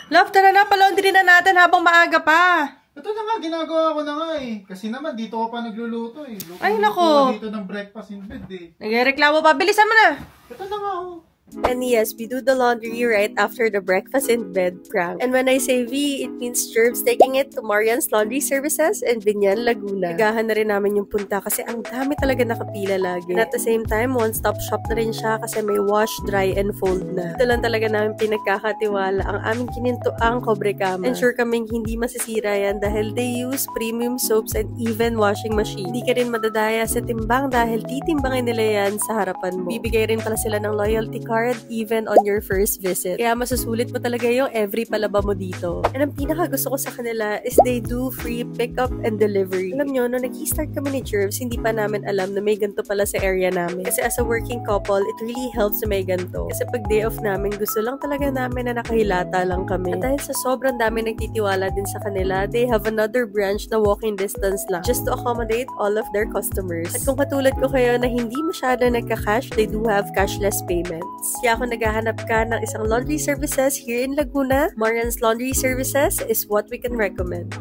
Love, tara na, pa-laundry na natin habang maaga pa. Ito na nga, ginagawa ko na nga eh. Kasi naman, dito ako pa nagluluto eh. Ay, nako. Dito ng breakfast in bed eh. Nagreklamo pa. Bilisan mo na. Ito na nga oh. And yes, we do the laundry right after the breakfast in bed prank. And when I say we, it means Jerv's taking it to Marian's Laundry Services in Binyan, Laguna. Nagahan na rin namin yung punta kasi ang dami talaga nakapila lagi. And at the same time, one-stop shop na rin siya kasi may wash, dry, and fold na. Ito lang talaga namin pinagkakatiwala ang aming kinintuang Cobrecama. And sure kaming hindi masisira yan dahil they use premium soaps and even washing machine. Hindi ka rin madadaya sa timbang dahil titimbangin nila yan sa harapan mo. Bibigay rin pala sila ng loyalty card even on your first visit. Kaya masusulit mo talaga yung every palaba mo dito. And ang pinaka gusto ko sa kanila is they do free pickup and delivery. Alam nyo, nung nag-start kami ni Jerv's, hindi pa namin alam na may ganito pala sa area namin. Kasi as a working couple, it really helps na may ganito. Kasi pag day off namin, gusto lang talaga namin na nakahilata lang kami. At dahil sa sobrang dami nagtitiwala din sa kanila, they have another branch na walking distance lang just to accommodate all of their customers. At kung katulad ko kayo na hindi masyado nagka-cash, they do have cashless payments. Kaya kung naghahanap ka ng isang laundry services here in Laguna, Marian's Laundry Services is what we can recommend.